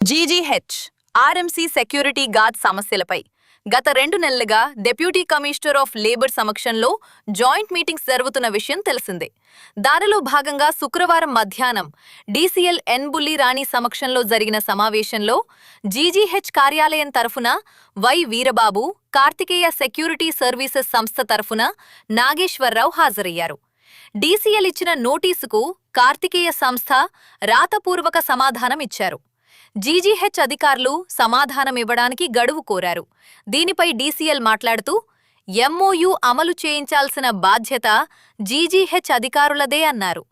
GGH RMC security guard సమస్యలపై గత 2 నెలలుగా డిప్యూటీ కమిషనర్ ఆఫ్ లేబర్ సమక్షంలో జాయింట్ మీటింగ్స్ జరుగుతున్న విషయం తెలిసిందే. దానిలో భాగంగా శుక్రవారం మధ్యాహ్నం డీసీఎల్ ఎన్ బుల్లి రాణి సమక్షంలో జరిగిన సమావేశంలో జీజీహెచ్ కార్యాలయం తరఫున Y Veerababu, Karthikeya security services సంస్థ తరఫున నాగేశ్వరరావు హాజరయ్యారు. డీసీఎల్ ఇచ్చిన నోటీసుకు కార్తికేయ సంస్థ రాతపూర్వక సమాధానం ఇచ్చారు. జీజీహెచ్ అధికారులు సమాధానమివ్వడానికి గడువు కోరారు. దీనిపై డీసీఎల్ మాట్లాడుతూ ఎంఓయూ అమలు చేయించాల్సిన బాధ్యత జీజీహెచ్ అధికారులదే అన్నారు.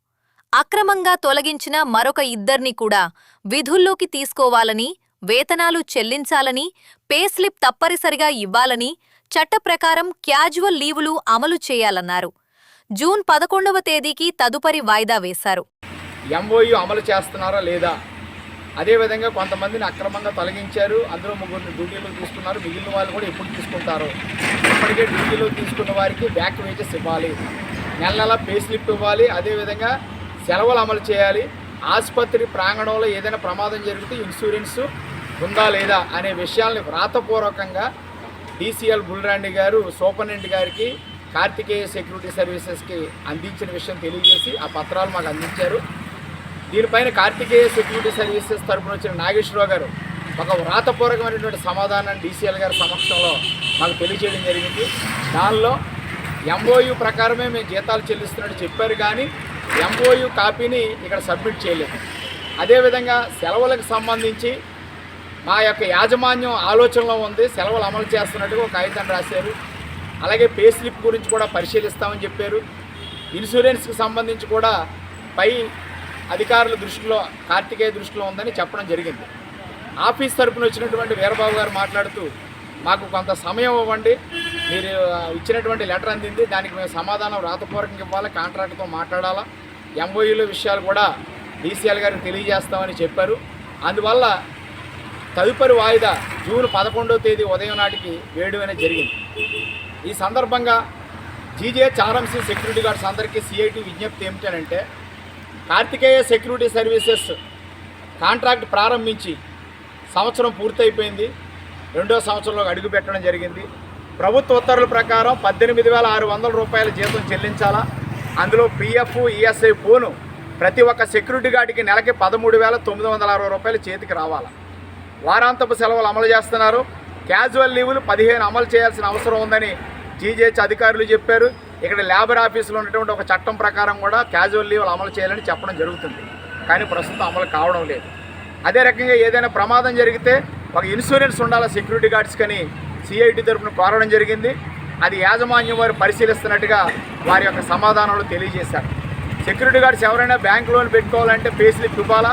అక్రమంగా తొలగించిన మరొక 2 కూడా విధుల్లోకి తీసుకోవాలని, వేతనాలు చెల్లించాలని, పే స్లిప్ తప్పనిసరిగా ఇవ్వాలని, చట్ట ప్రకారం క్యాజువల్ లీవులు అమలు చేయాలన్నారు. జూన్ 11వ తేదీకి తదుపరి వాయిదా వేశారు. ఎంఓయూ అమలు చేస్తున్నారా లేదా, అదేవిధంగా కొంతమందిని అక్రమంగా తొలగించారు, అందులో 3 డ్యూటీలో తీసుకున్నారు, మిగిలిన వాళ్ళు కూడా ఎప్పుడు తీసుకుంటారు. ఇప్పటికే డ్యూటీలో తీసుకున్న వారికి బ్యాక్ వేజెస్ ఇవ్వాలి, నెల నెల పే స్లిప్ ఇవ్వాలి, అదేవిధంగా సెలవులు అమలు చేయాలి. ఆసుపత్రి ప్రాంగణంలో ఏదైనా ప్రమాదం జరిగితే ఇన్సూరెన్స్ ఉందా లేదా అనే విషయాల్ని వ్రాతపూర్వకంగా డీసీఎల్ బుల్రాండి గారు సూపరింటెండెంట్ గారికి, కార్తికేయ సెక్యూరిటీ సర్వీసెస్కి అందించిన విషయం తెలియజేసి ఆ పత్రాలు మాకు అందించారు. దీనిపైన కార్తికేయ సెక్యూరిటీ సర్వీసెస్ తరఫున వచ్చిన నాగేశ్వరరావు గారు ఒక వ్రాతపూర్వకమైనటువంటి సమాధానాన్ని డీసీఎల్ గారి సమక్షంలో మాకు తెలియజేయడం జరిగింది. దానిలో ఎంఓయూ ప్రకారమే మేము జీతాలు చెల్లిస్తున్నట్టు చెప్పారు, కానీ ఎంఓయూ కాపీని ఇక్కడ సబ్మిట్ చేయలేదు. అదేవిధంగా సెలవులకు సంబంధించి మా యొక్క యాజమాన్యం ఆలోచనలో ఉంది, సెలవులు అమలు చేస్తున్నట్టుగా ఒక కాగితం రాశారు. అలాగే పే స్లిప్ గురించి కూడా పరిశీలిస్తామని చెప్పారు. ఇన్సూరెన్స్కి సంబంధించి కూడా పై అధికారుల దృష్టిలో, కార్తికేయ దృష్టిలో ఉందని చెప్పడం జరిగింది. ఆఫీస్ తరపున వచ్చినటువంటి వీరబాబు గారు మాట్లాడుతూ మాకు కొంత సమయం ఇవ్వండి, మీరు ఇచ్చినటువంటి లెటర్ అందింది, దానికి మేము సమాధానం రాతపూర్వకంగా ఇవ్వాలి, కాంట్రాక్ట్తో మాట్లాడాలా, ఎంఓయూల విషయాలు కూడా డీసీఎల్ గారికి తెలియజేస్తామని చెప్పారు. అందువల్ల తదుపరి వాయిదా జూన్ 11వ తేదీ ఉదయం నాటికి వేయడం అనేది జరిగింది. ఈ సందర్భంగా జీజీహెచ్ ఆర్ఎంసీ సెక్యూరిటీ గార్డ్స్ అందరికీ సిఐటి విజ్ఞప్తి ఏమిటంటే, కార్తికేయ సెక్యూరిటీ సర్వీసెస్ కాంట్రాక్ట్ ప్రారంభించి సంవత్సరం పూర్తయిపోయింది, 2వ సంవత్సరంలో అడుగు పెట్టడం జరిగింది. ప్రభుత్వ ఉత్తర్వుల ప్రకారం 18,600 రూపాయల జీతం చెల్లించాలా, అందులో పిఎఫ్, ఈఎస్ఐ పోను ప్రతి ఒక్క సెక్యూరిటీ గార్డుకి నెలకి 13,960 రూపాయలు చేతికి రావాలా. వారాంతపు సెలవులు అమలు చేస్తున్నారు. క్యాజువల్ లీవులు 15 అమలు చేయాల్సిన అవసరం ఉందని జీజీహెచ్ అధికారులు చెప్పారు. ఇక్కడ లేబర్ ఆఫీసులో ఉన్నటువంటి ఒక చట్టం ప్రకారం కూడా క్యాజువల్ లీవులు అమలు చేయాలని చెప్పడం జరుగుతుంది, కానీ ప్రస్తుతం అమలు కావడం లేదు. అదే రకంగా ఏదైనా ప్రమాదం జరిగితే ఒక ఇన్సూరెన్స్ ఉండాలి సెక్యూరిటీ గార్డ్స్ కని సిఐటి తరఫున కోరడం జరిగింది. అది యాజమాన్యం వారు పరిశీలిస్తున్నట్టుగా వారి యొక్క సమాధానంలో తెలియజేశారు. సెక్యూరిటీ గార్డ్స్ ఎవరైనా బ్యాంక్ లోన్ పెట్టుకోవాలంటే పే స్లిప్ ఇవ్వాలా,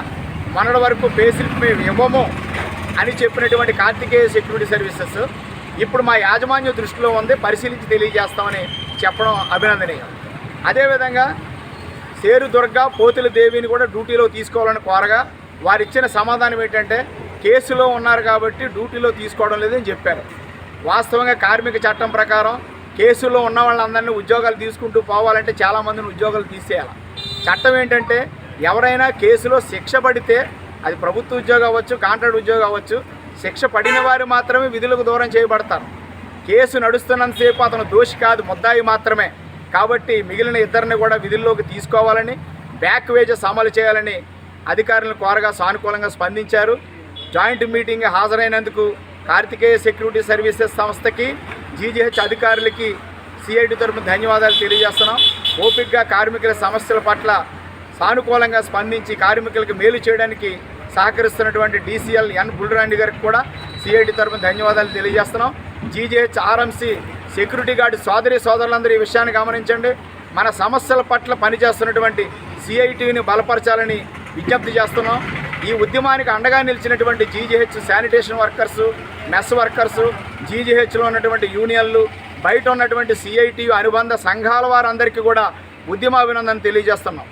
మొన్నటి వరకు పే స్లిప్ మేము ఇవ్వము అని చెప్పినటువంటి కార్తికేయ సెక్యూరిటీ సర్వీసెస్ ఇప్పుడు మా యాజమాన్యం దృష్టిలో ఉంది, పరిశీలించి తెలియజేస్తామని చెప్పడం అభినందనీయం. అదేవిధంగా సేరు దుర్గ, పోతుల దేవిని కూడా డ్యూటీలో తీసుకోవాలని కోరగా వారిచ్చిన సమాధానం ఏంటంటే, కేసులో ఉన్నారు కాబట్టి డ్యూటీలో తీసుకోవడం లేదని చెప్పారు. వాస్తవంగా కార్మిక చట్టం ప్రకారం కేసులో ఉన్న వాళ్ళందరినీ ఉద్యోగాలు తీసుకుంటూ పోవాలంటే చాలామందిని ఉద్యోగాలు తీసేయాలి. చట్టం ఏంటంటే, ఎవరైనా కేసులో శిక్ష పడితే, అది ప్రభుత్వ ఉద్యోగం అవ్వచ్చు, కాంట్రాక్ట్ ఉద్యోగం అవ్వచ్చు, శిక్ష పడిన వారు మాత్రమే విధులకు దూరం చేయబడతారు. కేసు నడుస్తున్నంతసేపు అతను దోషి కాదు, ముద్దాయి మాత్రమే. కాబట్టి మిగిలిన 2 కూడా విధుల్లోకి తీసుకోవాలని, బ్యాక్ వేజెస్ అమలు చేయాలని అధికారులను కోరగా సానుకూలంగా స్పందించారు. జాయింట్ మీటింగ్ హాజరైనందుకు కార్తికేయ సెక్యూరిటీ సర్వీసెస్ సంస్థకి, జీజీహెచ్ అధికారులకి సిఐటి తరపున ధన్యవాదాలు తెలియజేస్తున్నాం. ఓపికగా కార్మికుల సమస్యల పట్ల సానుకూలంగా స్పందించి కార్మికులకు మేలు చేయడానికి సహకరిస్తున్నటువంటి డీసీఎల్ ఎన్ బుల్రాండి గారికి కూడా సిఐటి తరపున ధన్యవాదాలు తెలియజేస్తున్నాం. జీజీహెచ్ ఆర్ఎంసీ సెక్యూరిటీ గార్డు సోదరి సోదరులందరూ ఈ విషయాన్ని గమనించండి. మన సమస్యల పట్ల పనిచేస్తున్నటువంటి సిఐటిని బలపరచాలని విజ్ఞప్తి చేస్తున్నాం. ఈ ఉద్యమానికి అండగా నిలిచినటువంటి GGH sanitation workers, mess workers, జీజీహెచ్లో ఉన్నటువంటి యూనియన్లు, బయట ఉన్నటువంటి సిఐటి అనుబంధ సంఘాల వారందరికీ కూడా ఉద్యమాభినందన తెలియజేస్తున్నాం.